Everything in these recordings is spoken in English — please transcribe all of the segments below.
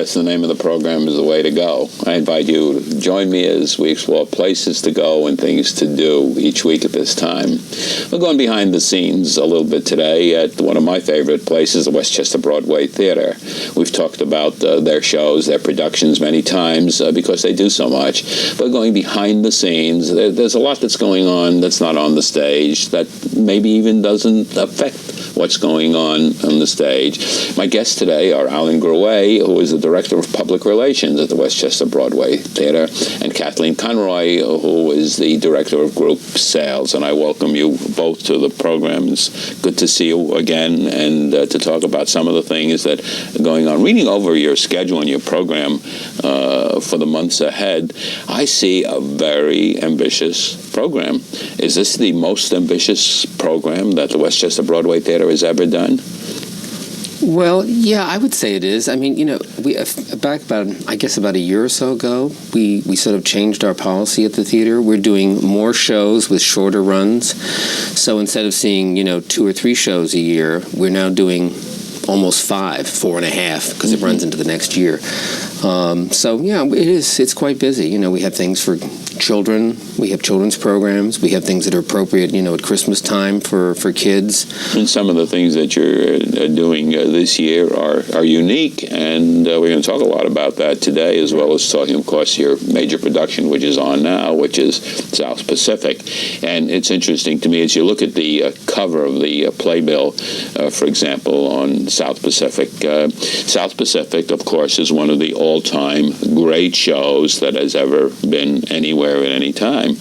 Liss. The name of the program is The Way to Go. I invite you to join me as we explore places to go and things to do each week at this time. We're going behind the scenes a little bit today at one of my favorite places, the Westchester Broadway Theater. We've talked about their shows, their productions many times because they do so much. We're going behind the scenes. There's a lot that's going on that's not on the stage that maybe even doesn't affect what's going on the stage. My guests today are Alan Gruet, who is the Director of Public Relations at the Westchester Broadway Theater, and Kathleen Conroy, who is the Director of Group Sales. And I welcome you both to the program. It's good to see you again and to talk about some of the things that are going on. Reading over your schedule and your program for the months ahead, I see a very ambitious program. Is this the most ambitious program that the Westchester Broadway Theater has ever done? Well, yeah, I would say it is. I mean, you know, we back about a year or so ago, we sort of changed our policy at the theater. We're doing more shows with shorter runs. So instead of seeing, 2 or 3 shows a year, we're now doing almost 5, 4.5, because it runs into the next year. So yeah, it's quite busy. We have things for children. We have children's programs. We have things that are appropriate, at Christmas time for kids. And some of the things that you're doing this year are unique, and we're going to talk a lot about that today, as well as talking, of course, your major production, which is on now, which is South Pacific. And it's interesting to me as you look at the cover of the playbill, for example, on South Pacific. South Pacific, of course, is one of the all-time great shows that has ever been anywhere at any time.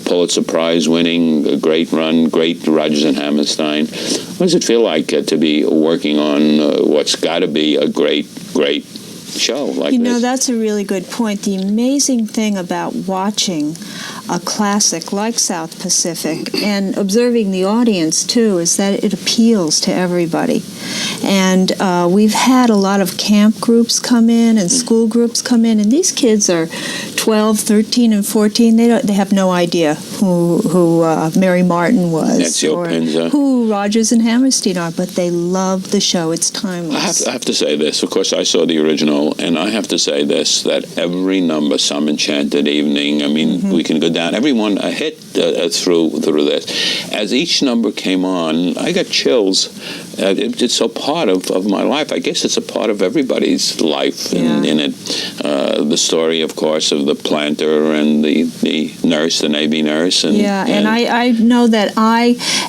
Pulitzer Prize winning, a great run, great Rodgers and Hammerstein. What does it feel like to be working on what's got to be a great show like this? That's a really good point. The amazing thing about watching a classic like South Pacific and observing the audience, too, is that it appeals to everybody. And we've had a lot of camp groups come in and school groups come in, and these kids are 12, 13, and 14. They have no idea who Mary Martin was or who Rodgers and Hammerstein are, but they love the show. It's timeless. I have to say this. Of course, I saw the original, and I have to say this, that every number, Some Enchanted Evening, I mean, we can go down. Everyone hit through this. As each number came on, I got chills. It's so part of my life. I guess it's a part of everybody's life in it. The story, of course, of the planter and the nurse, the Navy nurse. And I know that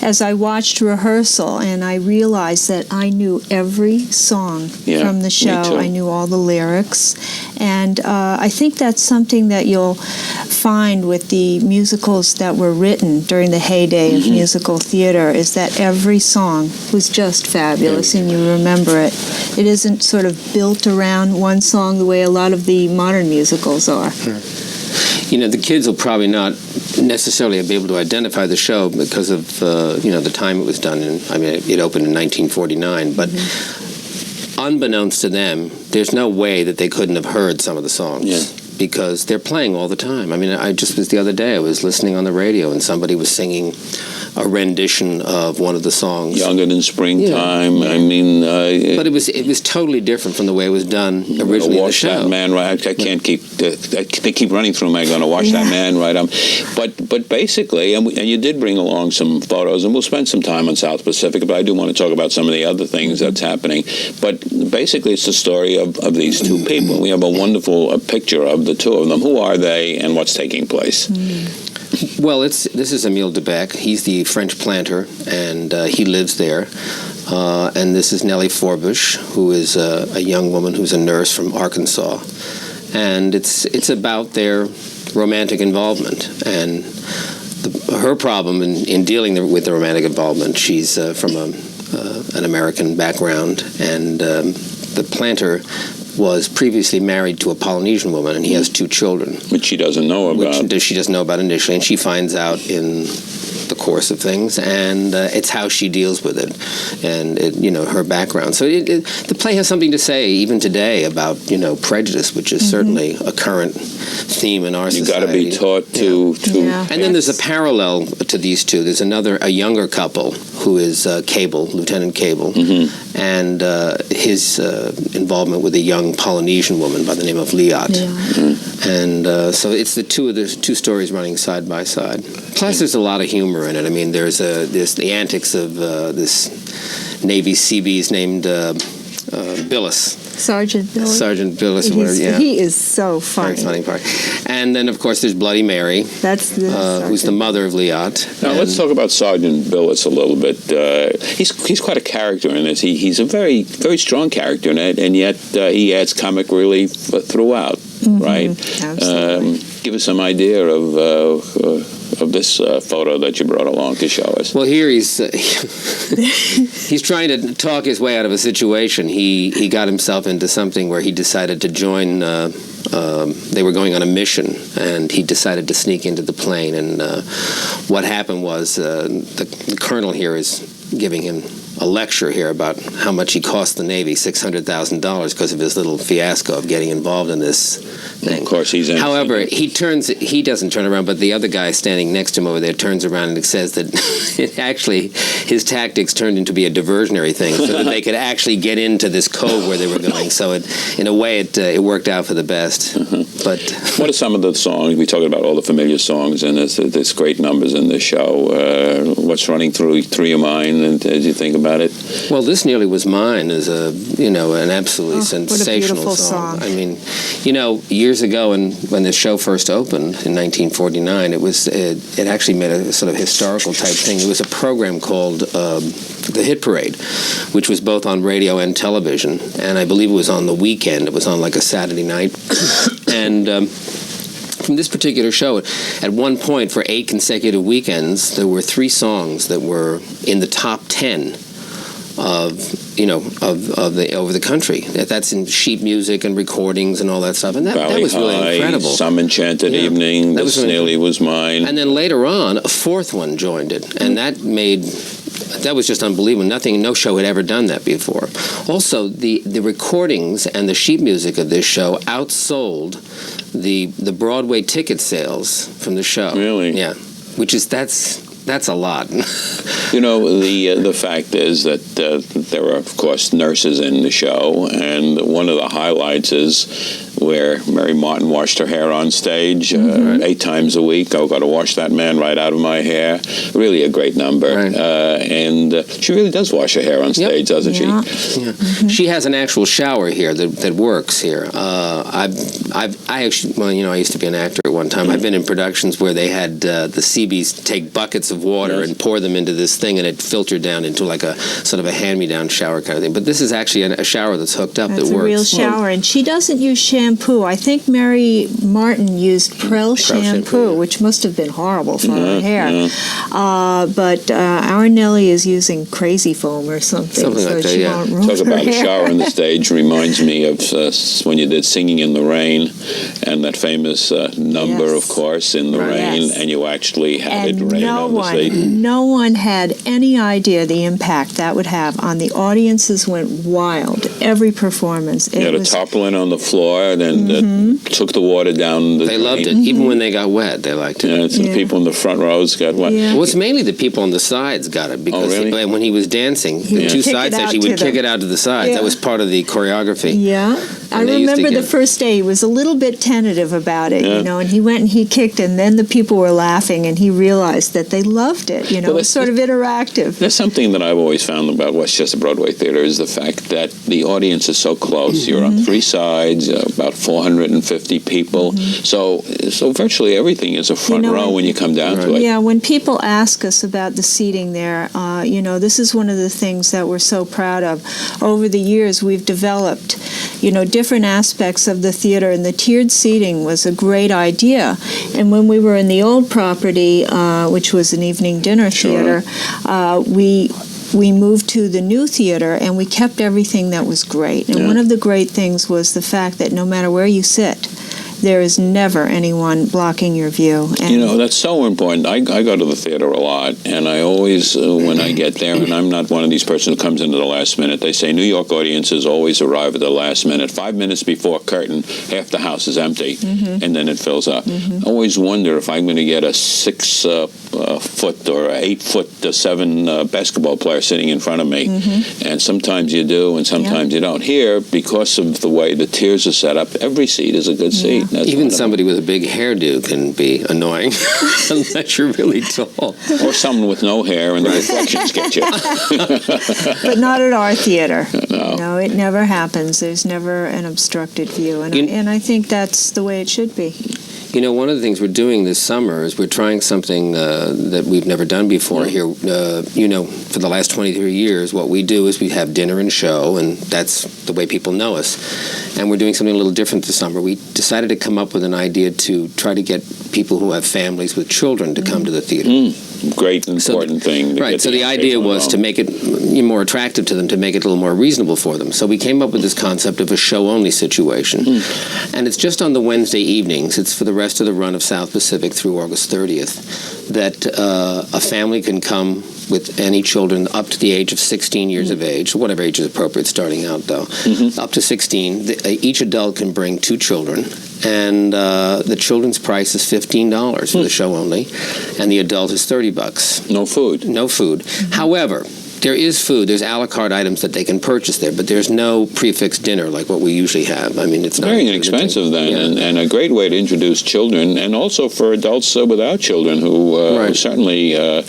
as I watched rehearsal, and I realized that I knew every song from the show. I knew all the lyrics. And I think that's something that you'll find with the musicals that were written during the heyday of musical theater, is that every song was just fabulous, and you remember it. It isn't sort of built around one song the way a lot of the modern musicals are. The kids will probably not necessarily be able to identify the show because of the time it was done. It opened in 1949, but unbeknownst to them, there's no way that they couldn't have heard some of the songs. Because they're playing all the time. I just was the other day, I was listening on the radio and somebody was singing a rendition of one of the songs. Younger Than Springtime. But it was totally different from the way it was done originally in the show. That man right. I can't keep. They keep running through me. I'm going to watch that man right. But basically, and you did bring along some photos, and we'll spend some time on South Pacific. But I do want to talk about some of the other things that's happening. But basically, it's the story of these two people. We have a wonderful picture of the two of them. Who are they, and what's taking place? Well, this is Emile Debec. He's the French planter, and he lives there. And this is Nellie Forbush, who is a young woman who's a nurse from Arkansas. And it's about their romantic involvement. And her problem in dealing with the romantic involvement, she's from an American background, and the planter was previously married to a Polynesian woman, and he has 2 children. Which she doesn't know about. Which she doesn't know about initially, and she finds out in the course of things, and it's how she deals with it, and her background. So the play has something to say even today about prejudice, which is certainly a current theme in our society. You got to be taught to. And then there's a parallel to these two. There's a younger couple who is Cable, Lieutenant Cable, and his involvement with a young Polynesian woman by the name of Liat. And so it's the two stories running side by side. Plus, there's a lot of humor in it. I mean, there's the antics of this Navy Seabees named Billis. Sergeant Billis. Sergeant Billis. He is so funny. Very funny part. And then, of course, there's Bloody Mary, who's the mother of Liat. Now, let's talk about Sergeant Billis a little bit. He's quite a character in this. He's a very, very strong character in it, and yet he adds comic relief throughout, right? Absolutely. Give us some idea of this photo that you brought along to show us. Well, here he's trying to talk his way out of a situation. He got himself into something where he decided to join. They were going on a mission, and he decided to sneak into the plane. And what happened was the colonel here is giving him a lecture here about how much he cost the Navy, $600,000, because of his little fiasco of getting involved in this thing. Of course, he's in. However, he doesn't turn around, but the other guy standing next to him over there turns around and says that his tactics turned into be a diversionary thing, so that they could actually get into this cove where they were going. So in a way, it worked out for the best. But what are some of the songs? We talked about all the familiar songs, and there's great numbers in this show. What's running through your mind, and as you think about it? Well, This Nearly Was Mine is an absolutely sensational what a song. I mean, years ago when the show first opened in 1949, it actually made a sort of historical type thing. It was a program called The Hit Parade, which was both on radio and television, and I believe it was on the weekend. It was on like a Saturday night. And from this particular show, at one point for 8 consecutive weekends, there were 3 songs that were in the top 10 over the country. That's in sheet music and recordings and all that stuff, and that was really incredible. Some Enchanted Evening, This Nearly Was Mine. And then later on, a 4th one joined it, and that was just unbelievable. No show had ever done that before. Also, the recordings and the sheet music of this show outsold the Broadway ticket sales from the show. Really? Yeah. That's a lot. The fact is that there are, of course, nurses in the show, and one of the highlights is where Mary Martin washed her hair on stage 8 times a week. I've got to wash that man right out of my hair. Really a great number. Right. And she really does wash her hair on stage, doesn't she? Yeah. She has an actual shower here that works here. I used to be an actor at one time. I've been in productions where they had the Seabees take buckets of water and pour them into this thing, and it filtered down into like a sort of a hand-me-down shower kind of thing. But this is actually a shower that's hooked up that works. It's a real shower, and she doesn't use shampoo. I think Mary Martin used Prel shampoo, which must have been horrible for her hair. But our Nellie is using Crazy Foam or something like that, she won't ruin Talk about her a hair. shower on the stage reminds me of when you did Singing in the Rain, and that famous number, of course, in the rain, and you actually had it rain on the stage. No one had any idea the impact that would have on the audiences. Went wild. Every performance. You had a tarpaulin on the floor, and took the water down the They drain. loved it. Even when they got wet, they liked it. Yeah, the people in the front rows got wet. Yeah. Well, it's mainly the people on the sides got it, because when he was dancing, the 2 side stage, he would kick it out to the sides. Yeah. That was part of the choreography. Yeah. I remember the first day he was a little bit tentative about it, and he went and he kicked, and then the people were laughing, and he realized that they loved it. It was sort of interactive. There's something that I've always found about Westchester Broadway Theater is the fact that the audience is so close. You're on 3 sides, about 450 people. So virtually everything is a front row when you come down to it. Yeah, when people ask us about the seating there, this is one of the things that we're so proud of. Over the years, we've developed, different aspects of the theater, and the tiered seating was a great idea. And when we were in the old property, which was an evening dinner theater, we we moved to the new theater, and we kept everything that was great. And one of the great things was the fact that no matter where you sit, there is never anyone blocking your view. And that's so important. I go to the theater a lot, and I always, when I get there, and I'm not one of these persons who comes into the last minute, they say New York audiences always arrive at the last minute. 5 minutes before curtain, half the house is empty, and then it fills up. I always wonder if I'm going to get a 6 foot or 8 foot to 7 basketball player sitting in front of me. And sometimes you do, and sometimes you don't. Here, because of the way the tiers are set up, every seat is a good seat. That's even somebody with a big hairdo can be annoying unless you're really tall. Or someone with no hair and the reflections get you. But not at our theater. No. No, it never happens. There's never an obstructed view. And I think that's the way it should be. One of the things we're doing this summer is we're trying something that we've never done before here. For the last 23 years, what we do is we have dinner and show, and that's the way people know us. And we're doing something a little different this summer. We decided to come up with an idea to try to get people who have families with children to come to the theater. Great, important thing. Right, so the idea was to make it more attractive to them, to make it a little more reasonable for them. So we came up with this concept of a show-only situation. And it's just on the Wednesday evenings. It's for the rest of the run of South Pacific through August 30th that a family can come with any children up to the age of 16 years of age, whatever age is appropriate starting out, though. Up to 16, each adult can bring 2 children, and the children's price is $15 for the show only, and the adult is $30. No food. No food. However, there is food. There's a la carte items that they can purchase there, but there's no prefix dinner like what we usually have. I mean, it's not very inexpensive then, and a great way to introduce children, and also for adults without children who certainly. I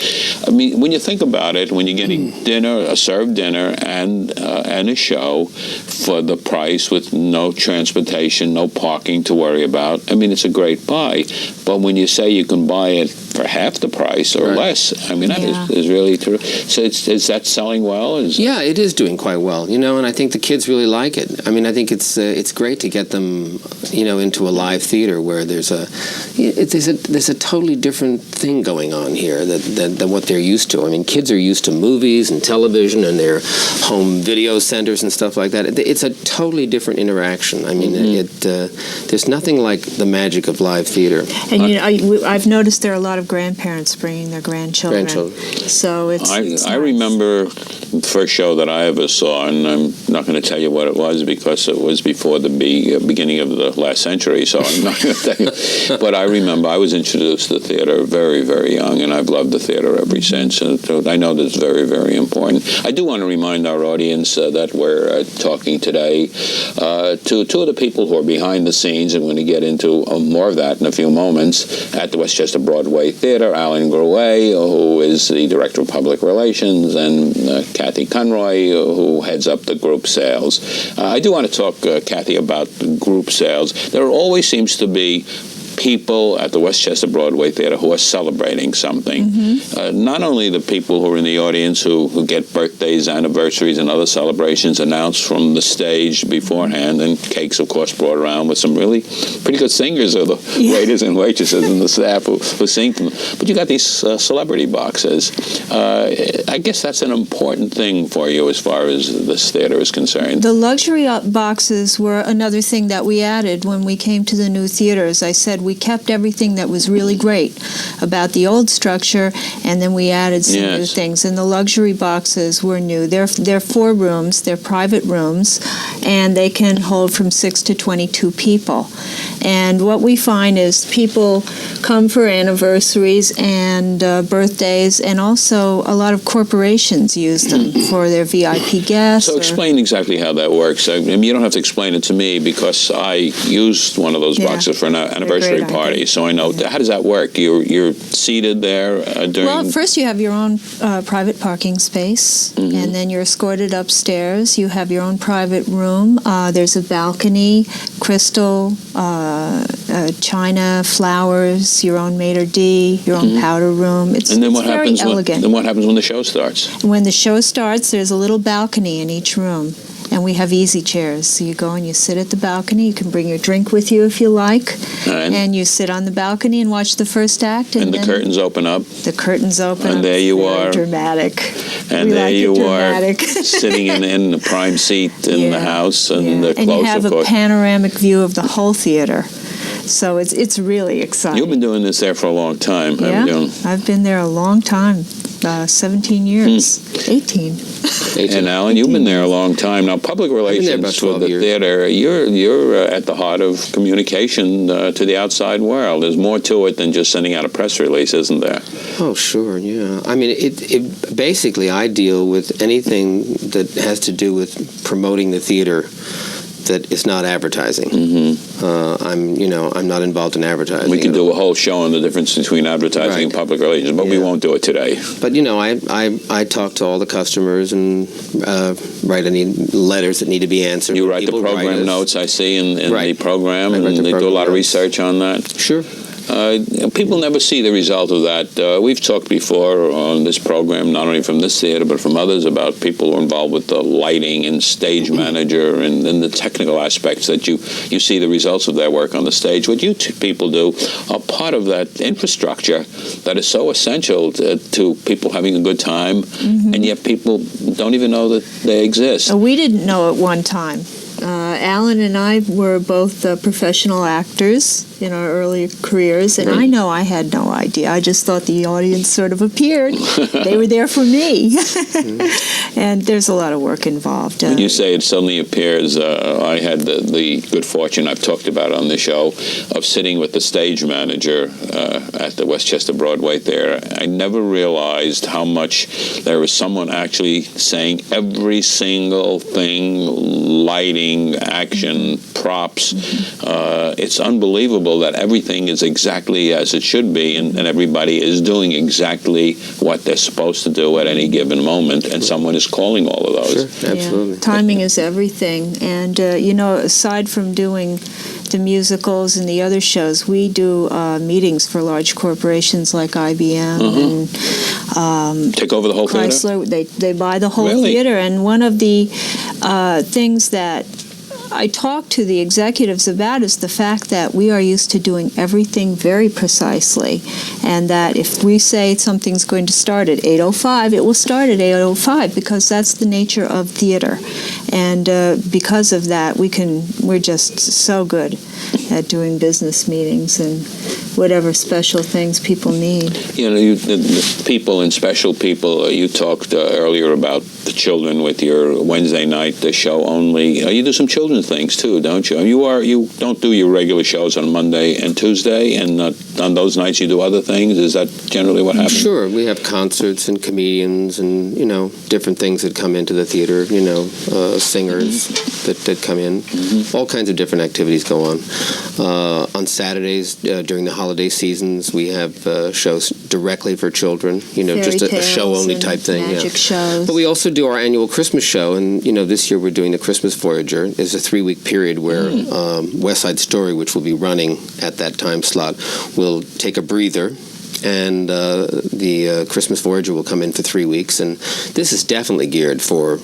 mean, when you think about it, when you're getting dinner, a served dinner, and a show for the price with no transportation, no parking to worry about, I mean, it's a great buy. But when you say you can buy it for half the price or less, I mean, that is really true. So is that selling well? Yeah, it is doing quite well, and I think the kids really like it. I mean, I think it's great to get them, into a live theater where there's a totally different thing going on here than what they're used to. I mean, kids are used to movies and television and their home video centers and stuff like that. It's a totally different interaction. I mean, there's nothing like the magic of live theater. And I've noticed there are a lot of grandparents bringing their grandchildren. So I remember the first show that I ever saw, and I'm not going to tell you what it was because it was before the beginning of the last century, so I'm not going to tell you. But I remember I was introduced to the theater very, very young, and I've loved the theater ever since. And I know that's very, very important. I do want to remind our audience that we're talking today to 2 of the people who are behind the scenes, and we're going to get into more of that in a few moments, at the Westchester Broadway Theater. Alan Gruet, who is the Director of Public Relations, and Kathy Conroy, who heads up the group sales. I do want to talk, Kathy, about group sales. There always seems to be people at the Westchester Broadway Theater who are celebrating something. Not only the people who are in the audience who get birthdays, anniversaries, and other celebrations announced from the stage beforehand, and cakes, of course, brought around with some really pretty good singers or the waiters and waitresses and the staff who sing them. But you got these celebrity boxes. I guess that's an important thing for you as far as this theater is concerned. The luxury boxes were another thing that we added when we came to the new theater. As I said, we kept everything that was really great about the old structure, and then we added some new things. And the luxury boxes were new. They're 4 rooms. They're private rooms, and they can hold from 6 to 22 people. And what we find is people come for anniversaries and birthdays, and also a lot of corporations use them for their VIP guests. So explain exactly how that works. I mean, you don't have to explain it to me because I used one of those boxes for an anniversary party, so I know. How does that work? You're seated there during... Well, first you have your own private parking space, and then you're escorted upstairs. You have your own private room. There's a balcony, crystal, china, flowers, your own maitre d', your own powder room. It's very elegant. Then what happens when the show starts? When the show starts, there's a little balcony in each room. and we have easy chairs. So you go and you sit at the balcony. You can bring your drink with you if you like, and you sit on the balcony and watch the first act. And the curtains open up. The curtains open and up. There you Very are. Dramatic. And we there like you dramatic. are, sitting in the prime seat in the house, and close, and you have of course. a panoramic view of the whole theater. So it's really exciting. You've been doing this there for a long time, haven't you? I've been there a long time, 17 years, 18. And Alan, you've been there a long time. Now, public relations with the theater, you're at the heart of communication to the outside world. There's more to it than just sending out a press release, isn't there? Oh, sure, yeah. I mean, it basically, I deal with anything that has to do with promoting the theater that is not advertising. I'm not involved in advertising. We can do a whole show on the difference between advertising and public relations, but we won't do it today. But I talk to all the customers and write any letters that need to be answered. You write the program notes, I see, in the program, and they do a lot of research on that. Sure. People never see the result of that. We've talked before on this program, not only from this theater, but from others, about people who are involved with the lighting and stage manager and the technical aspects that you see the results of their work on the stage. What you people do are part of that infrastructure that is so essential to people having a good time, and yet people don't even know that they exist. We didn't know at one time. Alan and I were both professional actors in our early careers, and I know I had no idea. I just thought the audience sort of appeared. They were there for me. And there's a lot of work involved. When you say it suddenly appears, I had the good fortune, I've talked about on the show, of sitting with the stage manager at the Westchester Broadway there. I never realized how much there was someone actually saying every single thing, lighting, action, props. It's unbelievable that everything is exactly as it should be, and everybody is doing exactly what they're supposed to do at any given moment, and someone is calling all of those. Sure, absolutely. Yeah. Timing is everything. And, aside from doing the musicals and the other shows, we do meetings for large corporations like IBM and take over the whole Chrysler. theater? They buy the whole theater. And one of the things that I talk to the executives about is the fact that we are used to doing everything very precisely, and that if we say something's going to start at 8:05, it will start at 8:05 because that's the nature of theater. And because of that, we're just so good at doing business meetings and whatever special things people need. The people and special people, you talked earlier about the children with your Wednesday night show only. You do some children's things too, don't you? You don't do your regular shows on Monday and Tuesday, and on those nights you do other things. Is that generally what happens? Sure. We have concerts and comedians and, different things that come into the theater, singers that come in. All kinds of different activities go on. On Saturdays, during the holiday seasons, we have shows directly for children, just a show-only type thing. Magic shows. But we also do our annual Christmas show, and, this year we're doing the Christmas Voyager. It's a 3-week period where West Side Story, which will be running at that time slot, will take a breather, and the Christmas Voyager will come in for 3 weeks, and this is definitely geared for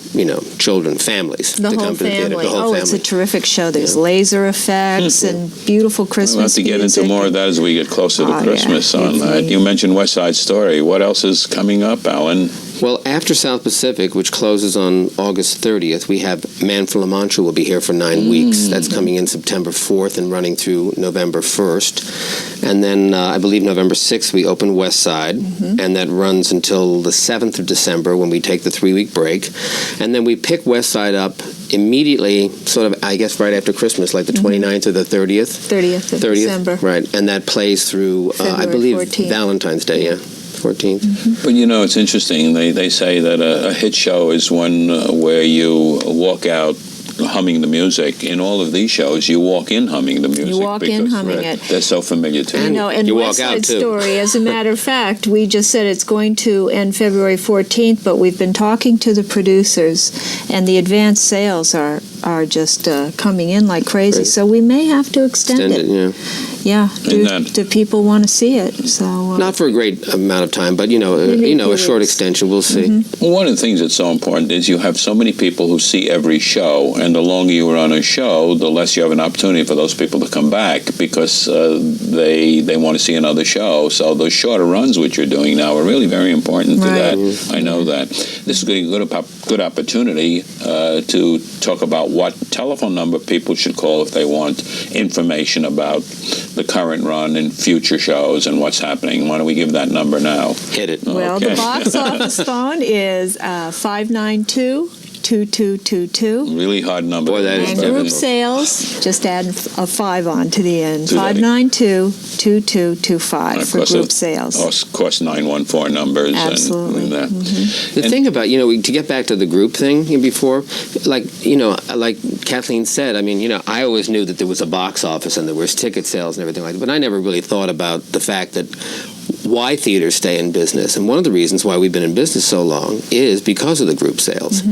children, families the to whole come to the theater. family. The whole family. It's a terrific show. There's laser effects and beautiful Christmas We'll have to get music. into more of that as we get closer to Christmas. On that, you mentioned West Side Story. What else is coming up, Alan? Well, after South Pacific, which closes on August 30th, we have Man for La Mancha will be here for 9 weeks. That's coming in September 4th and running through November 1st. And then I believe November 6th we open West Side, and that runs until the 7th of December when we take the 3-week break. And then we pick West Side up immediately, sort of, I guess, right after Christmas, like the 29th or the 30th. 30th of December. Right, and that plays through, I believe, 14th. Valentine's Day, 14th. But it's interesting. They say that a hit show is one where you walk out humming the music. In all of these shows, you walk in humming the music. You walk in humming it. They're so familiar to you. And you West walk out, Side too. Story, as a matter of fact, we just said it's going to end February 14th, but we've been talking to the producers, and the advance sales are are just coming in like crazy. Right. So we may have to extend it. Yeah. Yeah. Do people want to see it? So Not for a great amount of time, but Maybe a short weeks. extension. We'll see. Well, one of the things that's so important is you have so many people who see every show, and the longer you run a show, the less you have an opportunity for those people to come back because they want to see another show. So those shorter runs, which you're doing now, are really very important to Right. that. I know that. This is a good opportunity to talk about what telephone number people should call if they want information about the current run and future shows and what's happening. Why don't we give that number now? Hit it. Well, Okay. the box office phone is 592-2222. Really hard number. Boy, that is And difficult. group sales, just add a 5 on to the end. To that. 592-2225 for group sales. Of course, 914 numbers. Absolutely. And that. The thing about, to get back to the group thing before, like Kathleen said, I always knew that there was a box office and there was ticket sales and everything like that, but I never really thought about the fact that why theaters stay in business. And one of the reasons why we've been in business so long is because of the group sales.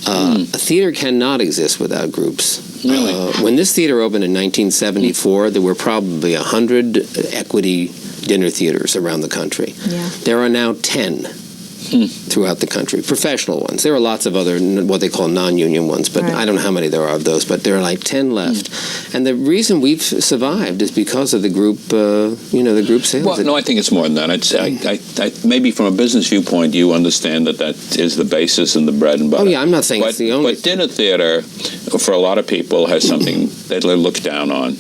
A theater cannot exist without groups. Really? When this theater opened in 1974, there were probably 100 equity dinner theaters around the country. Yeah. There are now 10 throughout the country, professional ones. There are lots of other, what they call non-union ones, but Right. I don't know how many there are of those, but there are like 10 left. And the reason we've survived is because of the group, the group sales. Well, no, I think it's more than that. Maybe from a business viewpoint, you understand that is the basis and the bread and butter. Oh, yeah, I'm not saying it's the only But dinner theater, for a lot of people, has something that they look down on.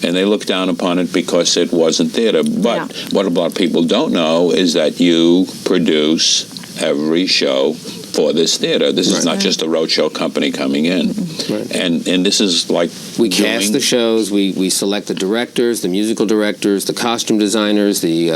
And they look down upon it because it wasn't theater. But what a lot of people don't know is that you produce every show for this theater. This is not just a roadshow company coming in. Right. And this is like we cast the shows, we select the directors, the musical directors, the costume designers, any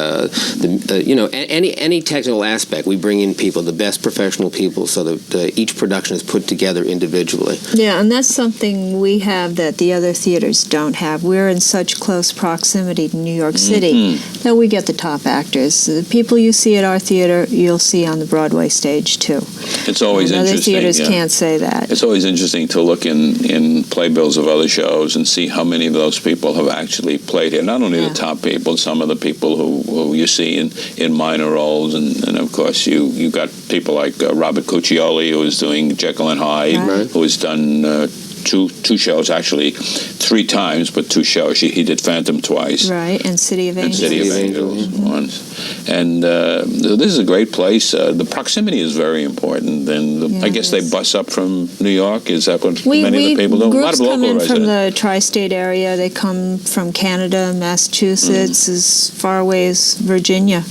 technical aspect. We bring in people, the best professional people, so that each production is put together individually. Yeah, and that's something we have that the other theaters don't have. We're in such close proximity to New York City that we get the top actors. The people you see at our theater, you'll see on the Broadway stage, too. It's always and interesting. Other theaters can't say that. It's always interesting to look in playbills of other shows and see how many of those people have actually played here. Not only the top people, some of the people who you see in minor roles, and of course you got people like Robert Cuccioli, who is doing Jekyll and Hyde, who has done two shows, actually 3 times, but 2 shows. He did Phantom twice. Right, and City of Angels. And City of Angels once. And this is a great place. The proximity is very important. And I guess they bus up from New York. Is that what many of the people do? A lot Groups of come local in from residents. the tri-state area. They come from Canada, Massachusetts, as far away as Virginia,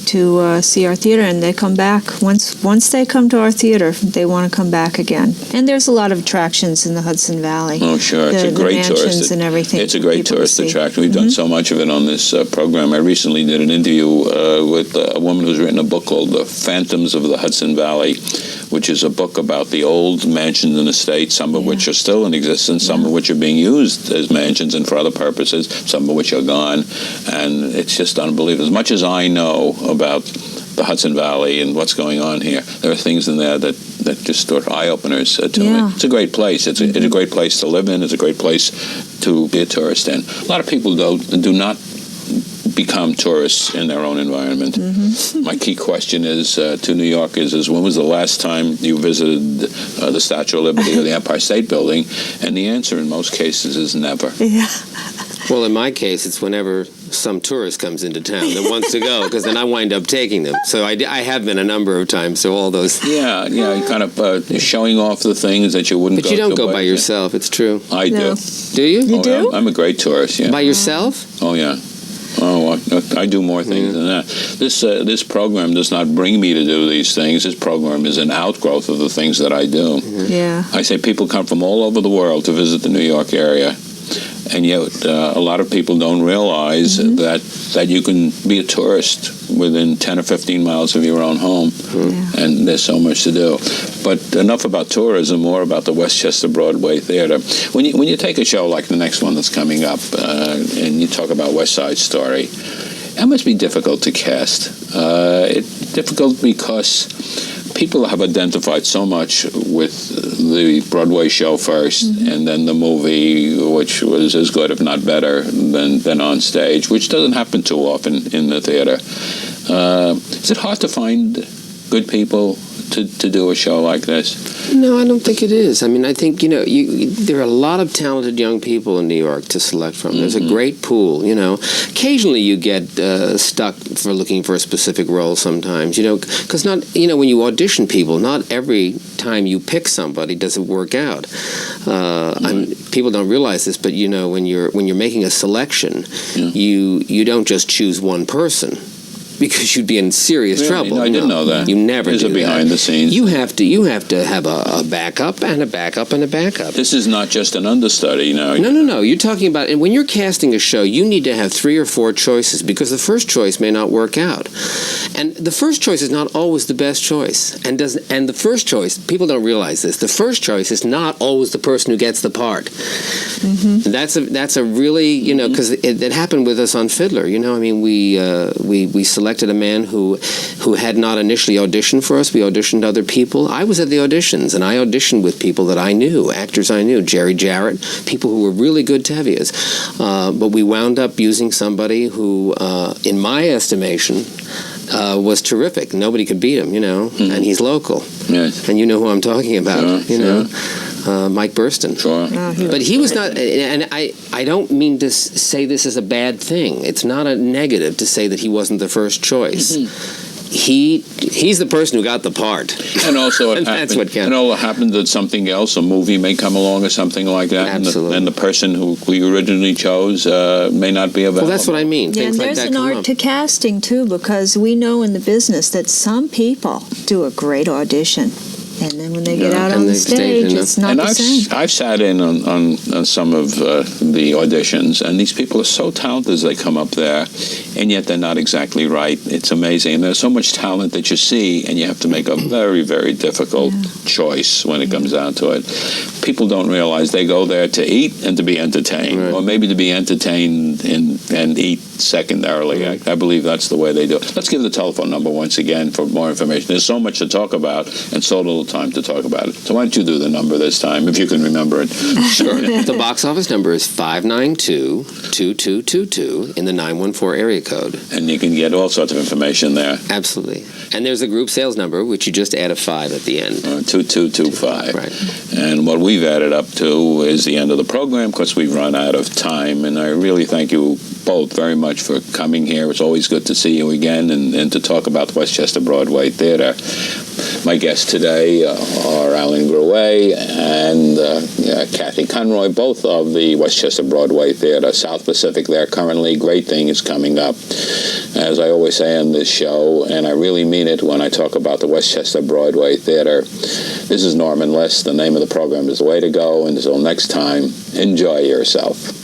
to see our theater, and they come back. Once they come to our theater, they want to come back again. And there's a lot of attractions in the Hudson Valley. Oh, sure. It's a great tourist. And everything. It's a great tourist attraction. We've done so much of it on this program. I recently did an interview with a woman who's written a book called The Phantoms of the Hudson Valley, which is a book about the old mansions and estates, some of which are still in existence, some of which are being used as mansions and for other purposes, some of which are gone. And it's just unbelievable. As much as I know about the Hudson Valley and what's going on here, there are things in there that just sort of eye-openers to me. It's a great place. It's a great place to live in. It's a great place to be a tourist in. A lot of people, though, do not become tourists in their own environment. My key question is to New Yorkers is, when was the last time you visited the Statue of Liberty or the Empire State Building? And the answer in most cases is never. Yeah. Well, in my case, it's whenever some tourist comes into town that wants to go, because then I wind up taking them. So I have been a number of times, so all those... Yeah, kind of showing off the things that you wouldn't go to. But you don't go by yourself, it's true. I do. Do you? You do? I'm a great tourist, yeah. By yourself? Oh, yeah. Oh, I do more things than that. This program does not bring me to do these things. This program is an outgrowth of the things that I do. Yeah. I say people come from all over the world to visit the New York area. And yet, a lot of people don't realize that you can be a tourist within 10 or 15 miles of your own home, and there's so much to do. But enough about tourism, more about the Westchester Broadway Theater. When you take a show like the next one that's coming up, and you talk about West Side Story, that must be difficult to cast. It's difficult because people have identified so much with the Broadway show first, and then the movie, which was as good, if not better, than on stage, which doesn't happen too often in the theater. Is it hard to find good people to do a show like this? No, I don't think it is. I mean, I think, there are a lot of talented young people in New York to select from. There's a great pool, Occasionally you get stuck for looking for a specific role sometimes, because when you audition people, not every time you pick somebody does it work out. People don't realize this, but, when you're making a selection, you don't just choose one person, because you'd be in serious trouble. No, I didn't know that. You never do that. Behind the scenes. You have to have a backup and a backup and a backup. This is not just an understudy now. No. You're talking about, and when you're casting a show, you need to have 3 or 4 choices, because the first choice may not work out. And the first choice is not always the best choice. And the first choice, people don't realize this, the first choice is not always the person who gets the part. That's a really, because it happened with us on Fiddler. We selected a man who had not initially auditioned for us. We auditioned other people. I was at the auditions, and I auditioned with people that I knew, actors I knew, Jerry Jarrett, people who were really good tevias. But we wound up using somebody who, in my estimation, was terrific. Nobody could beat him, and he's local. Yes. And you know who I'm talking about, Sure. Mike Burston. Sure. But he was not, and I don't mean to say this is a bad thing. It's not a negative to say that he wasn't the first choice. He's the person who got the part. And also that's what counts. And it happened that something else, a movie may come along or something like that. Absolutely. And the person who we originally chose may not be available. Well, that's what I mean. Yeah, and there's an art to casting, too, because we know in the business that some people do a great audition. And then when they get out on the stage, it's not the same. I've sat in on some of the auditions, and these people are so talented as they come up there, and yet they're not exactly right. It's amazing. And there's so much talent that you see, and you have to make a very, very difficult choice when it comes down to it. People don't realize they go there to eat and to be entertained, or maybe to be entertained and eat secondarily. I believe that's the way they do it. Let's give the telephone number once again for more information. There's so much to talk about and so little time to talk about it. So why don't you do the number this time, if you can remember it. Sure. The box office number is 592-2222 in the 914 area code. And you can get all sorts of information there. Absolutely. And there's a group sales number, which you just add a 5 at the end. 2225. Right. And what we've added up to is the end of the program, because we've run out of time. And I really thank you both very much for coming here. It's always good to see you again and to talk about the Westchester Broadway Theater. My guests today are Alan Gruet and Kathy Conroy, both of the Westchester Broadway Theater, South Pacific there currently. Great thing is coming up, as I always say on this show, and I really mean it when I talk about the Westchester Broadway Theater. This is Norman Liss. The name of the program is The Way to Go, and until next time, enjoy yourself.